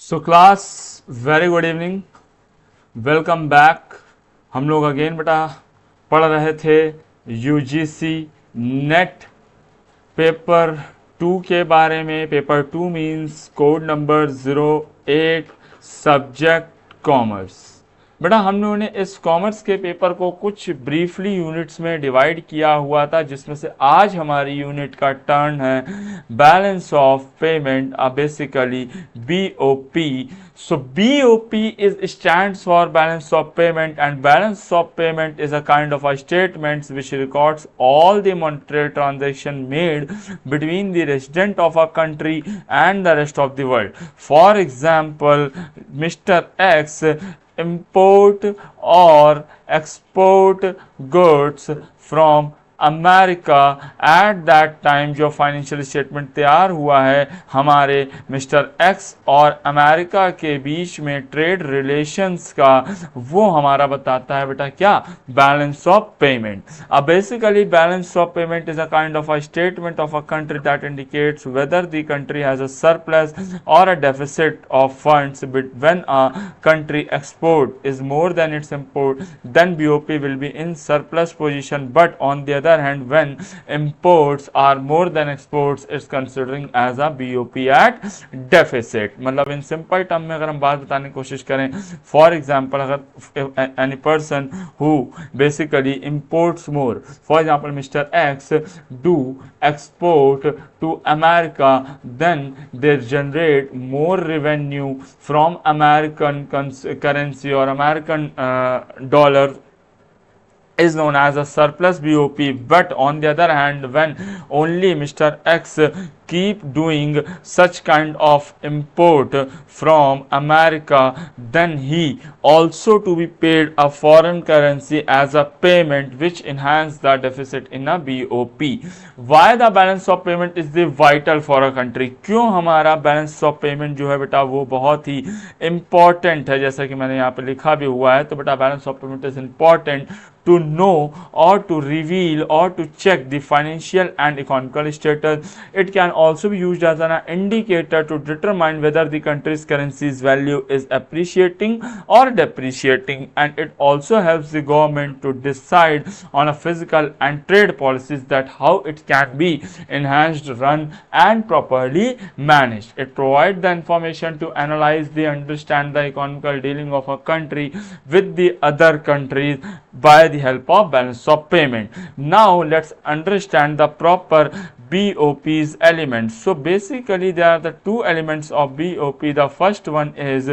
So class very good evening, welcome back. हम लोग again बेटा पढ़ रहे थे यूजीसी नेट पेपर 2 के बारे में। Paper 2 means code number 08, subject commerce. बेटा हम लोगों ने इस कॉमर्स के पेपर को कुछ ब्रीफली यूनिट्स में डिवाइड किया हुआ था, जिसमें से आज हमारी यूनिट का टर्न है balance of payment, basically BOP. So BOP is stands for balance of payment, and balance of payment is a kind of a statement which records all the monetary transaction made between the resident of a country and the rest of the world. For example, Mr. X import or export goods from America at that time. जो financial statement तैयार हुआ है हमारे mister x और America के बीच में trade relations का, वो हमारा बताता है बेटा क्या, बैलेंस ऑफ पेमेंट। अब basically balance of payment is a kind of a statement of a country that indicates whether the country has a surplus or a deficit of funds when a country export is more than its import, then BOP will be in surplus position. But on the other hand, when imports are more than exports, it's considering as a BOP at deficit. मतलब in simple term में अगर हम बात बताने की कोशिश करें, for example अगर any person who basically imports more, for example Mr. X do export to America, then they generate more revenue from American currency or American dollar is known as a surplus BOP. But on the other hand, when only Mr. X keep doing such kind of import from America, then he also to be paid a foreign currency as a payment, which enhance the deficit in a BOP. Why the balance of payment is the vital for a country? क्यों हमारा balance of payment जो है बेटा वो बहुत ही important है, जैसा कि मैंने यहाँ पे लिखा भी हुआ है। तो बेटा balance of payment is important to know or to reveal or to check the financial and economical status. It can also be used as an indicator to determine whether the country's currency's value is appreciating or depreciating, and it also helps the government to decide on a fiscal and trade policies that how it can be enhanced, run and properly managed. It provides the information to analyze the understand the economical dealing of a country with the other countries by the help of balance of payment. Now let's understand the proper BOP's elements. So basically there are the two elements of BOP. The first one is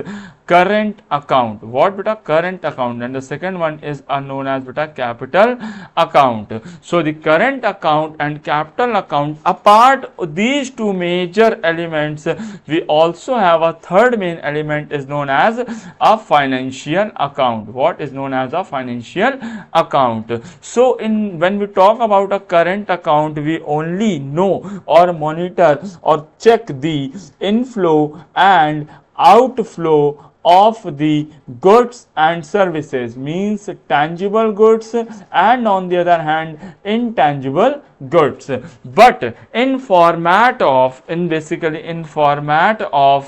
current account. What beta? Current account. And the second one is known as beta capital account. So the current account and capital account, apart these two major elements, we also have a third main element is known as a financial account. What is known as a financial account? So when we talk about a current account, we only know or monitor or check the inflow and outflow of the goods and services, means tangible goods and on the other hand intangible goods. But in format of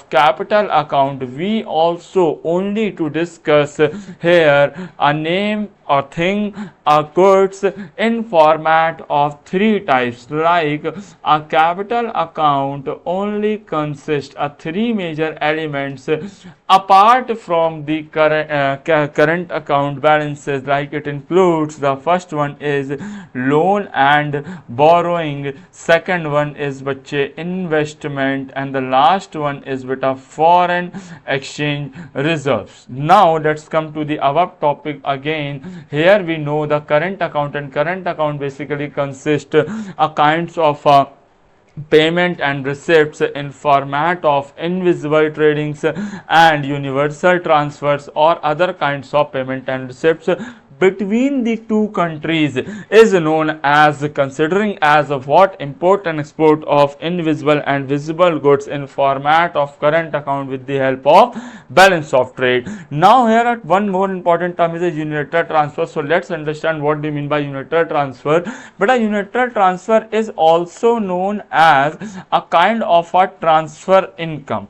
capital account, we also only to discuss here a name or thing, a goods in format of three types. Like a capital account only consists of three major elements apart from the current account balances. Like it includes, the first one is loan and borrowing, second one is बच्चे investment, and the last one is beta foreign exchange reserves. Now let's come to the above topic again. Here we know the current account, and current account basically consists a kinds of payment and receipts in format of invisible tradings and universal transfers or other kinds of payment and receipts between the two countries is known as considering as what import and export of invisible and visible goods in format of current account with the help of balance of trade. Now here one more important term is a unilateral transfer. So let's understand what do you mean by unilateral transfer. But a unilateral transfer is also known as a kind of a transfer income.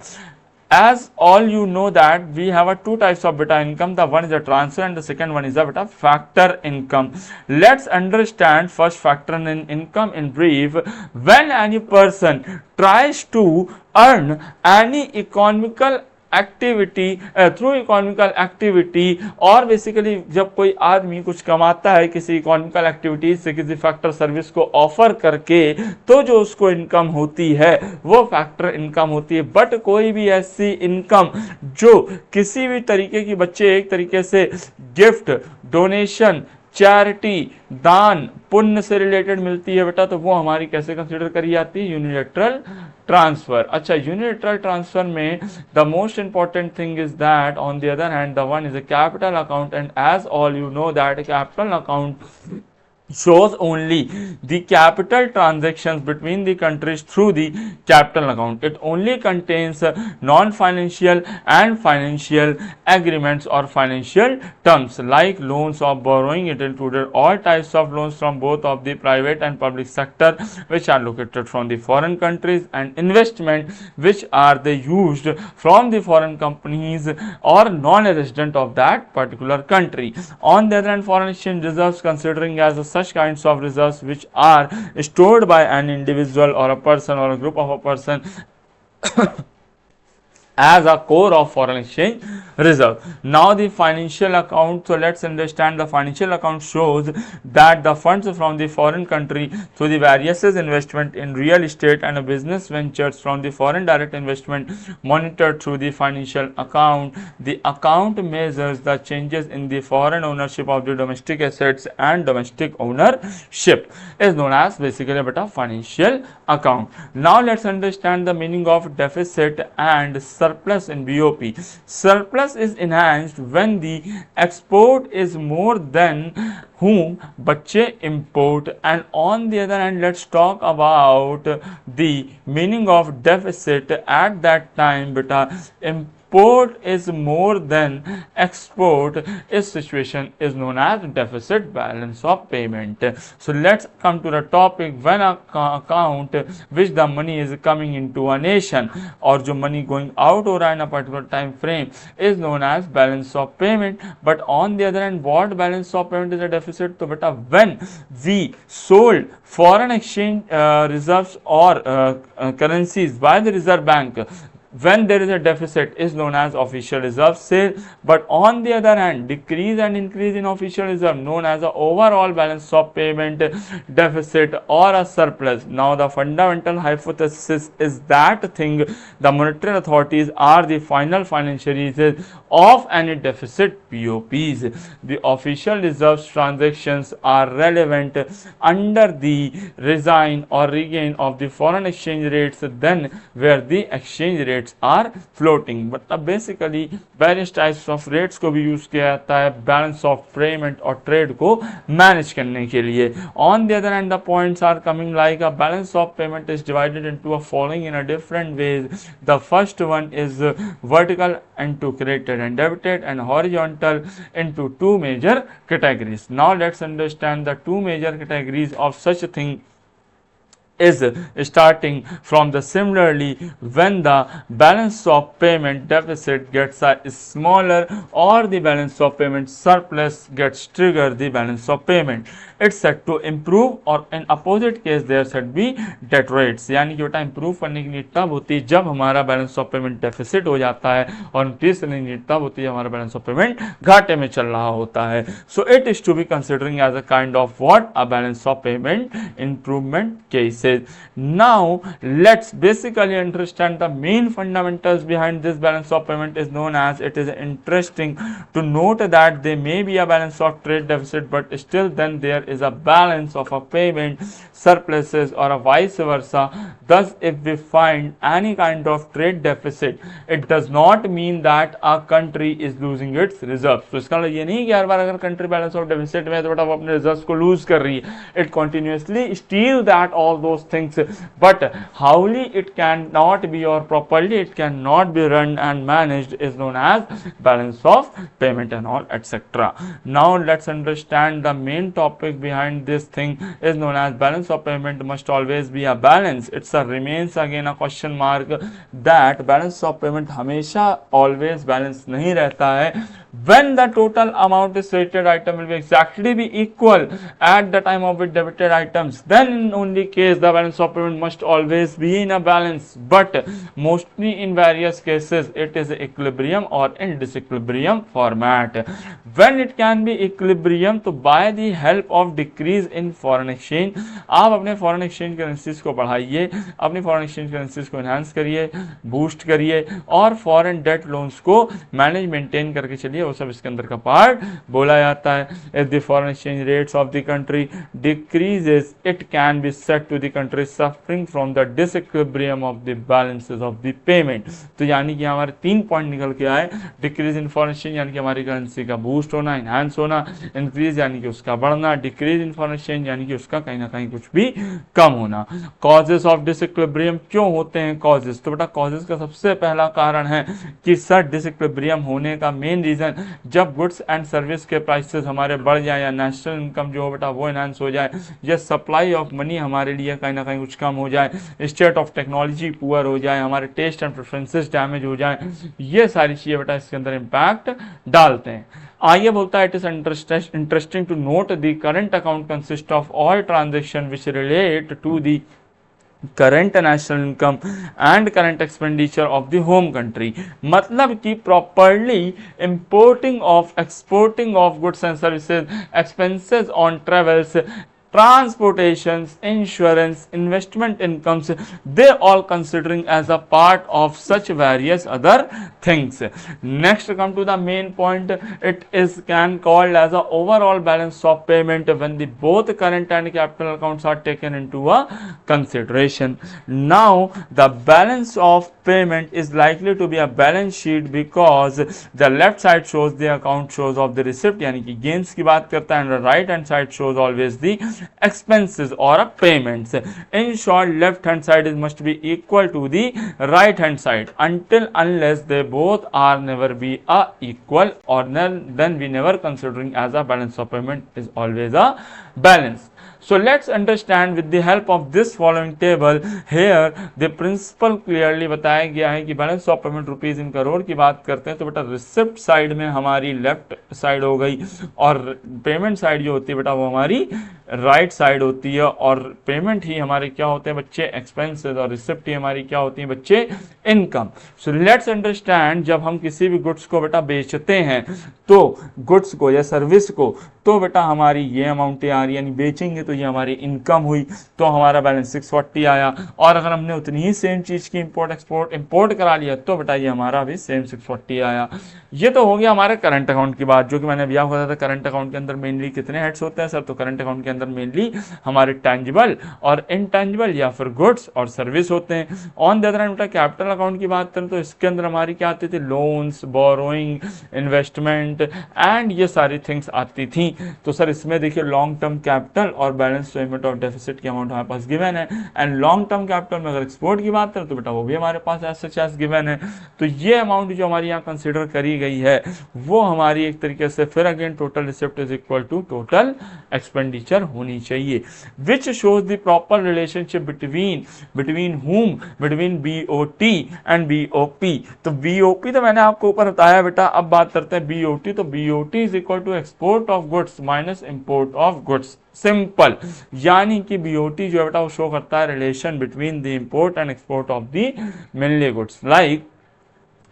as all you know that we have a two types of beta income. The one is a transfer and the second one is a beta factor income. Let's understand first factor in income in brief. When any person tries to earn any economical activity through economical activity, और basically जब कोई आदमी कुछ कमाता है किसी economical activities से, किसी फैक्टर सर्विस को ऑफर करके, तो जो उसको इनकम होती है वो फैक्टर इनकम होती है. बट कोई भी ऐसी इनकम जो किसी भी तरीके की, बच्चे एक तरीके से गिफ्ट, डोनेशन, चैरिटी, दान, पुण्य से रिलेटेड मिलती है बेटा, तो वो हमारी कैसे कंसिडर करी जाती है? Unilateral transfer. अच्छा, यूनिलैटरल ट्रांसफर में the most important thing is that on the other hand the one is a capital account, and as all you know that capital account shows only the capital transactions between the countries through the capital account. It only contains non-financial and financial agreements or financial terms like loans or borrowing. It included all types of loans from both of the private and public sector which are located from the foreign countries, and investment which are they used from the foreign companies or non-resident of that particular country. On the other hand, foreign exchange reserves considering as a such kinds of reserves which are stored by an individual or a person or a group of a person as a core of foreign exchange reserve. Now the financial account, so let's understand the financial account shows that the funds from the foreign country through the various investment in real estate and business ventures from the foreign direct investment monitored through the financial account. The account measures the changes in the foreign ownership of the domestic assets and domestic ownership is known as basically a bit of financial account. Now let's understand the meaning of deficit and surplus in BOP. Surplus is enhanced when the export is more than whom बच्चे import, and on the other hand let's talk about the meaning of deficit. At that time beta, import is more than export, is situation is known as deficit balance of payment. So let's come to the topic. When a account which the money is coming into a nation और जो money going out हो रहा है in a particular time frame is known as balance of payment. But on the other hand, what balance of payment is a deficit? तो बेटा when we sold foreign exchange reserves or currencies by the Reserve Bank, when there is a deficit is known as official reserve sale. But on the other hand, decrease and increase in official reserve known as the overall balance of payment deficit or a surplus. Now the fundamental hypothesis is that thing the monetary authorities are the final financiaries of any deficit POPs. The official reserves transactions are relevant under the resign or regain of the foreign exchange rates then where the exchange rates are floating. मतलब basically various types of rates को भी use किया जाता है balance of payment और trade को manage करने के लिए. On the other hand, the points are coming like a balance of payment is divided into a following in a different ways. The first one is vertical into credited and debited, and horizontal into two major categories. Now let's understand the two major categories of such a thing is starting from the similarly when the balance of payment deficit gets smaller or the balance of payment surplus gets trigger the balance of payment. It's said to improve, or in opposite case there should be deteriorates. यानी कि बेटा improve करने की need तब होती है जब हमारा balance of payment deficit हो जाता है और increase करने की नीड तब होती है हमारा balance of payment घाटे में चल रहा होता है. So it is to be considering as a kind of what a balance of payment improvement case. Now let's basically understand the main fundamentals behind this balance of payment is known as. It is interesting to note that there may be a balance of trade deficit but still then there is a balance of a payment surpluses or a vice versa. Thus if we find any kind of trade deficit, it does not mean that a country is losing its reserves. तो इसका मतलब ये नहीं कि हर बार अगर country balance of deficit में है तो बेटा वो अपने reserves को lose कर रही है. It continuously steal that all those those things, but howly it cannot be or properly it cannot be run and managed is known as balance of payment and all etc. Now let's understand the main topic behind this thing is known as balance of payment must always be a balance. It's a remains again a question mark that balance of payment हमेशा always balance नहीं रहता है. When the total amount is credited item will be exactly be equal at the time of it debited items, then in only case the balance of payment must always be in a balance, but mostly in various cases it is equilibrium or in disequilibrium format. When it can be equilibrium, तो by the help of decrease in foreign exchange, आप अपने foreign exchange currencies को बढ़ाइए, अपनी foreign exchange currencies को enhance करिए, boost करिए और foreign debt loans को manage maintain करके चलिए, वो सब इसके अंदर का पार्ट बोला जाता है. If the foreign exchange rates of the country decreases, it can be said to the country suffering from the disequilibrium of the balances of the payment. तो यानी कि हमारे 3 पॉइंट निकल के आए. डिक्रीज इन फॉरेन एक्सचेंज यानी कि हमारी करेंसी का बूस्ट होना, इनहांस होना, इंक्रीज यानी कि उसका बढ़ना, डिक्रीज इन फॉरेन एक्सचेंज यानी कि उसका कहीं ना कहीं कुछ भी कम होना. कॉजेस ऑफ डिसइक्विलिब्रियम क्यों होते हैं कॉजेस? तो बेटा कॉजेस का सबसे पहला कारण है कि सर डिसइक्विलिब्रियम होने का मेन रीजन जब गुड्स एंड सर्विस के प्राइसेस हमारे बढ़ जाए या नेशनल इनकम जो हो बेटा वो एनहांस हो जाए, या सप्लाई ऑफ मनी हमारे लिए कहीं ना कहीं कुछ कम हो जाए, स्टेट ऑफ टेक्नोलॉजी पुअर हो जाए, हमारे टेस्ट एंड प्रेफरेंसेस डैमेज हो जाए, ये सारी चीजें बेटा इसके अंदर इंपैक्ट डालते हैं. आइए बोलता है it is interesting to note the current account consist of all transaction which relate to the current national income and current expenditure of the home country. मतलब कि properly importing of exporting of goods and services, expenses on travels, transportations, insurance, investment incomes, they all considering as a part of such various other things. Next come to the main point, it is can called as a overall balance of payment when the both current and capital accounts are taken into a consideration. Now the balance of payment is likely to be a balance sheet because the left side shows the account shows of the receipt यानी कि gains की बात करता है, and the right hand side shows always the expenses or payments. In short, left hand side is must be equal to the right hand side until unless they both are never be a equal, or then we never considering as a balance of payment is always a balance. So let's understand with the help of this following table. Here the principle clearly बताया गया है कि balance of payment rupees in crore की बात करते हैं तो बेटा रिसिप्ट साइड में हमारी लेफ्ट साइड हो गई और पेमेंट साइड जो होती है बेटा वो हमारी राइट साइड होती है, और पेमेंट ही हमारे क्या होते हैं बच्चे एक्सपेंसेस और रिसिप्ट ही हमारी क्या होती है बच्चे इनकम. सो लेट्स अंडरस्टैंड जब हम किसी भी गुड्स को बेटा बेचते हैं तो गुड्स को या सर्विस को तो बेटा हमारी ये अमाउंट आ रही यानी बेचेंगे तो ये हमारी इनकम हुई तो हमारा बैलेंस 640 आया, और अगर हमने उतनी ही सेम चीज की इंपोर्ट करा लिया तो बेटा ये हमारा भी सेम 640 आया. ये तो हो गया हमारे करंट अकाउंट की बात, जो कि मैंने अभी आपको बताया था. करंट अकाउंट के अंदर मेनली कितने हेड्स होते हैं सर? तो करंट अकाउंट के अंदर मेनली हमारे टेंजिबल और इनटेंजिबल या फिर गुड्स और सर्विस होते हैं. ऑन द अदर हैंड बेटा कैपिटल अकाउंट की बात करें तो इसके अंदर हमारी क्या आती थी? लोन्स, बोरोइंग, इन्वेस्टमेंट एंड ये सारी थिंग्स आती थी. तो सर इसमें देखिए लॉन्ग टर्म कैपिटल और बैलेंस पेमेंट ऑफ डेफिसिट की अमाउंट हमारे पास गिवन है, एंड लॉन्ग टर्म कैपिटल में अगर एक्सपोर्ट की बात करें तो बेटा वो भी हमारे पास एज गिवन है. तो ये अमाउंट जो हमारी यहाँ कंसिडर करी गई है वो हमारी एक तरीके से फिर again total receipt is equal to total expenditure होनी चाहिए, which shows the proper relationship between whom, between BOT and BOP. तो BOP तो मैंने आपको ऊपर बताया बेटा. अब बात करते हैं BOT. तो BOT is equal to export of goods minus import of goods. Simple, यानी कि BOT जो है बेटा वो शो करता है relation between the import and export of the mainly goods. Like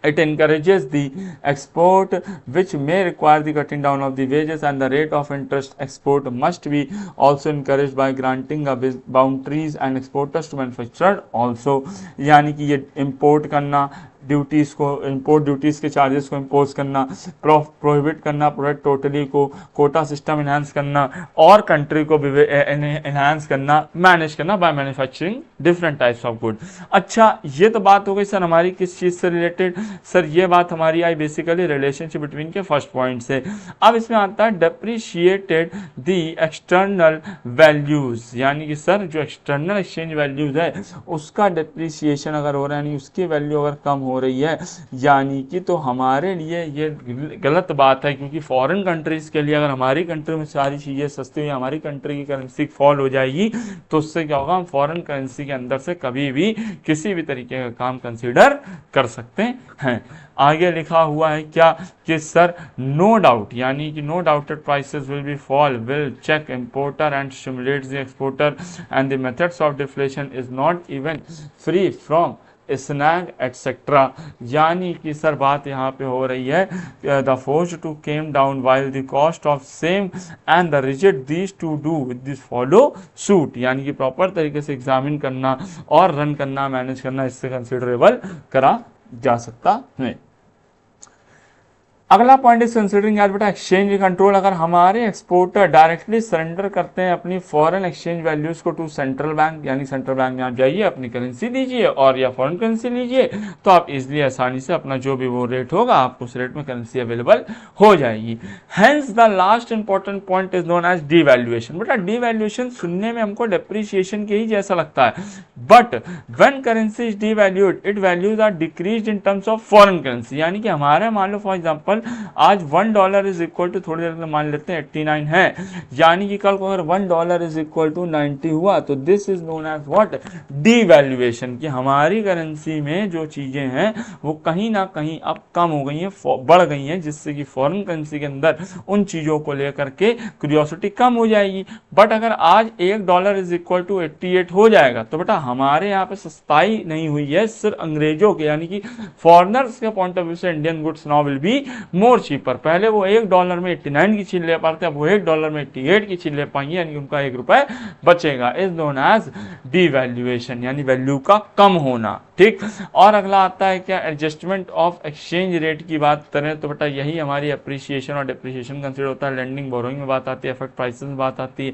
it encourages the export which may require the cutting down of the wages, and the rate of interest export must be also encouraged by granting a boundaries and exporters to manufacturer also. यानी कि ये import करना duties को, import duties के charges को impose करना, prohibit करना product totally को, कोटा सिस्टम इन्हांस करना और कंट्री को इन्हांस करना, मैनेज करना by manufacturing different types of good. अच्छा, ये तो बात हो गई सर हमारी किस चीज़ से रिलेटेड, सर ये बात हमारी आई बेसिकली रिलेशनशिप बिटवीन के फर्स्ट पॉइंट से। अब इसमें आता है डेप्रिशिएटेड द एक्सटर्नल वैल्यूज, यानी कि सर जो एक्सटर्नल एक्सचेंज वैल्यूज है उसका डेप्रिसिएशन अगर हो रहा है, यानी उसकी वैल्यू अगर कम हो रही है, यानी कि तो हमारे लिए ये गलत बात है, क्योंकि फॉरेन कंट्रीज के लिए अगर हमारी कंट्री में सारी चीज़ें सस्ती हुई, हमारी कंट्री की करेंसी फॉल हो जाएगी, तो उससे क्या होगा, हम फॉरेन करेंसी के अंदर से कभी भी किसी भी तरीके का काम कंसीडर कर सकते हैं। आगे लिखा हुआ है क्या कि सर नो डाउट, यानी कि no doubted prices will be fall will check importer and stimulates the exporter and the methods of deflation is not even free from snag etcetera, यानी कि सर बात यहाँ पे हो रही है the force to came down while the cost of same and the reject these to do with this follow suit, यानी कि प्रॉपर तरीके से एग्जामिन करना और रन करना, मैनेज करना, इससे कंसिडरेबल करा जा सकता है। अगला पॉइंट इज कंसिडरिंग यार बेटा एक्सचेंज कंट्रोल, अगर हमारे एक्सपोर्टर डायरेक्टली सरेंडर करते हैं अपनी फॉरेन एक्सचेंज वैल्यूज को टू सेंट्रल बैंक, यानी सेंट्रल बैंक में आप जाइए अपनी करेंसी दीजिए और या फॉरेन करेंसी लीजिए, तो आप इजीली आसानी से अपना जो भी वो रेट होगा आपको उस रेट में करेंसी अवेलेबल हो जाएगी। Hence the last important point is known as devaluation. बेटा डीवैल्यूएशन सुनने में हमको डेप्रिसिएशन के ही जैसा लगता है, but when currency is devalued it values are decreased in terms of foreign currency, यानी कि हमारे मान लो फॉर एग्जांपल आज $1 इज इक्वल टू, थोड़ी देर में मान लेते हैं 89 है, यानी कि कल को अगर $1 इज इक्वल टू 90 हुआ तो this is known as what, devaluation, कि हमारी करेंसी में जो चीजें हैं वो कहीं ना कहीं अब कम हो गई हैं, बढ़ गई हैं, जिससे कि फॉरेन करेंसी के अंदर उन चीजों को लेकर के क्यूरियोसिटी कम हो जाएगी। बट अगर आज $1 इज इक्वल टू 88 हो जाएगा तो बेटा हमारे यहाँ पे सस्ताई नहीं हुई है, सिर्फ अंग्रेजों के यानी कि फॉरेनर्स के पॉइंट ऑफ व्यू से Indian goods now will be more cheaper. पहले वो $1 में 89 की चीज ले पाते, अब वो $1 में 88 की चीज ले पाएंगे, यानी उनका ₹1 बचेगा। इज नोन एज डीवैल्यूएशन, यानी वैल्यू का कम होना। ठीक, और अगला आता है क्या, एडजस्टमेंट ऑफ एक्सचेंज रेट की बात करें तो बेटा यही हमारी अप्रिसिएशन और डिप्रिसिएशन कंसीडर होता है। लेंडिंग बोरोइंग में बात आती है, इफेक्ट प्राइसेस में बात आती है,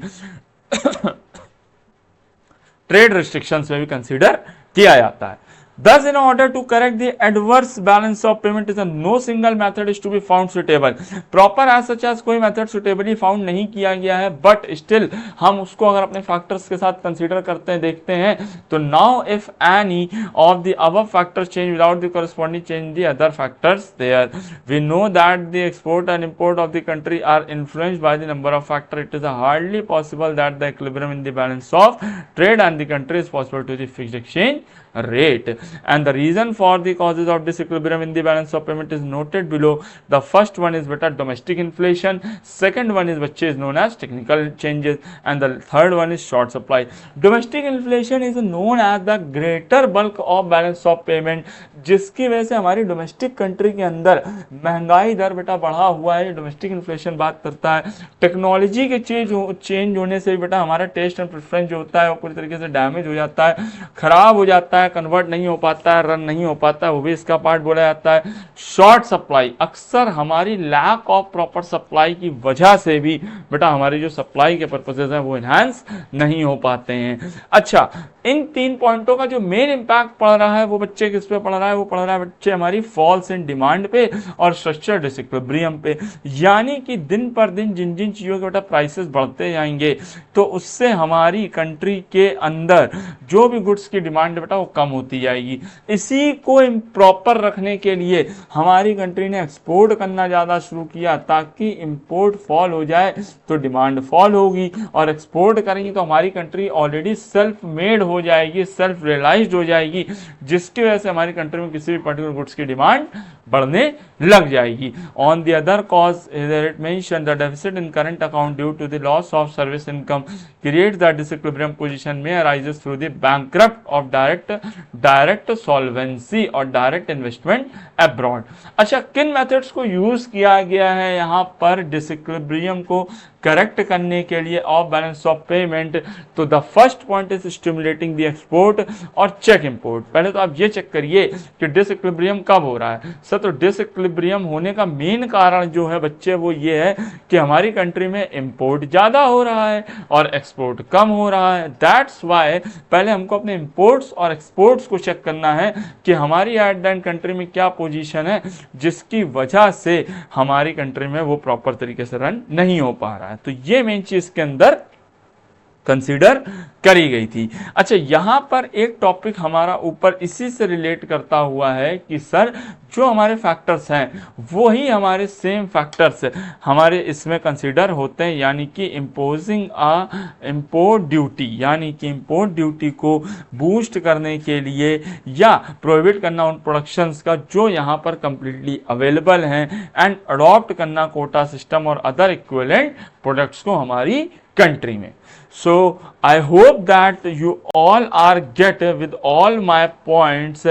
ट्रेड रिस्ट्रिक्शंस में भी कंसीडर किया जाता है। Thus, in order to correct the adverse balance of payment, no single method is to be found suitable. Proper as such as कोई method suitably found नहीं किया गया है, but still हम उसको अगर अपने factors के साथ consider करते हैं, देखते हैं, तो now if any of the above factors change without the corresponding change in the other factors there, we know that the export and import of the country are influenced by the number of factors. It is hardly possible that the equilibrium in the balance of trade and the country is possible to the fixed exchange rate, and the reason for the causes of disequilibrium in the balance of payment is noted below. The first one is better domestic inflation, second one is which is known as technical changes, and the third one is short supply. Domestic inflation is known as the greater bulk of balance of payment, जिसकी वजह से हमारी domestic country के अंदर महंगाई दर बेटा बढ़ा हुआ है। डोमेस्टिक इन्फ्लेशन बात करता है। टेक्नोलॉजी के चेंज होने से बेटा हमारा टेस्ट एंड प्रेफरेंस जो होता है वो पूरी तरीके से डैमेज हो जाता है, खराब हो जाता है, कन्वर्ट नहीं हो पाता है, रन नहीं हो पाता है, वो भी इसका पार्ट बोला जाता है। शॉर्ट सप्लाई, अक्सर हमारी लैक ऑफ प्रॉपर सप्लाई की वजह से भी बेटा हमारी जो सप्लाई के पर्पसेस हैं वो इनहैंस नहीं हो पाते हैं। अच्छा, इन 3 पॉइंटों का जो मेन इंपैक्ट पड़ रहा है वो बच्चे किस पे पड़ रहा है, वो पड़ रहा है बच्चे हमारी फॉल्स इन डिमांड पे और स्ट्रक्चर डिसइक्विलिब्रियम पे। यानी कि दिन पर दिन जिन जिन चीज़ों के बेटा प्राइसेस बढ़ते जाएंगे तो उससे हमारी कंट्री के अंदर जो भी गुड्स की डिमांड बेटा वो कम होती जाएगी। इसी को प्रॉपर रखने के लिए हमारी कंट्री ने एक्सपोर्ट करना ज़्यादा शुरू किया, ताकि इंपोर्ट फॉल हो जाए तो डिमांड फॉल होगी, और एक्सपोर्ट करेंगे तो हमारी कंट्री ऑलरेडी सेल्फ मेड हो जाएगी, सेल्फ रियलाइज्ड हो जाएगी, जिसकी वजह से हमारी कंट्री में किसी भी पर्टिकुलर गुड्स की डिमांड बढ़ने लग जाएगी। On the other cause it mention the deficit in current account due to the loss of service income creates the disequilibrium position में arises through the bankrupt of direct solvency or direct investment abroad. अच्छा, किन methods को use किया गया है यहाँ पर disequilibrium को करेक्ट करने के लिए ऑफ बैलेंस ऑफ पेमेंट? तो the first point is stimulative stimulating the export और चेक इंपोर्ट। पहले तो आप ये चेक करिए कि डिसइक्विलिब्रियम कब हो रहा है सर। तो डिसइक्विलिब्रियम होने का मेन कारण जो है बच्चे वो ये है कि हमारी कंट्री में इंपोर्ट ज़्यादा हो रहा है और एक्सपोर्ट कम हो रहा है। दैट्स वाई पहले हमको अपने इंपोर्ट्स और एक्सपोर्ट्स को चेक करना है कि हमारी एट द एंड कंट्री में क्या पोजीशन है, जिसकी वजह से हमारी कंट्री में वो प्रॉपर तरीके से रन नहीं हो पा रहा है। तो ये मेन चीज के अंदर कंसीडर करी गई थी। अच्छा, यहां पर एक टॉपिक हमारा ऊपर इसी से रिलेट करता हुआ है कि सर जो हमारे फैक्टर्स हैं वो ही हमारे सेम फैक्टर्स हमारे इसमें कंसीडर होते हैं, यानी कि इम्पोजिंग अ इम्पोर्ट ड्यूटी, यानी कि इम्पोर्ट ड्यूटी को बूस्ट करने के लिए या प्रोहिबिट करना उन प्रोडक्शंस का जो यहाँ पर कंप्लीटली अवेलेबल हैं एंड अडॉप्ट करना कोटा सिस्टम और अदर इक्विवेलेंट प्रोडक्ट्स को हमारी country में। So I hope that you all are get with all my points,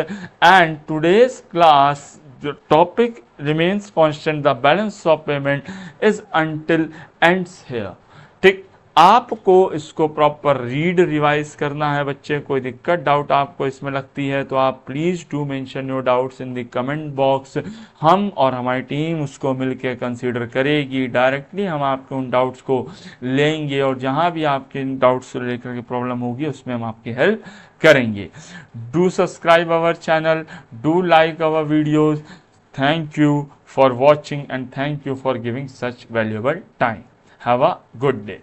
and today's class the topic remains constant, the balance of payment is until ends here। ठीक, आपको इसको proper read revise करना है बच्चे। कोई दिक्कत doubt आपको इसमें लगती है तो आप please do mention your doubts in the comment box. हम और हमारी टीम उसको मिलकर कंसीडर करेगी। डायरेक्टली हम आपके उन डाउट्स को लेंगे और जहां भी आपके इन डाउट्स से लेकर के प्रॉब्लम होगी उसमें हम आपकी हेल्प करेंगे। Do subscribe our channel, do like our videos. Thank you for watching and thank you for giving such valuable time. Have a good day.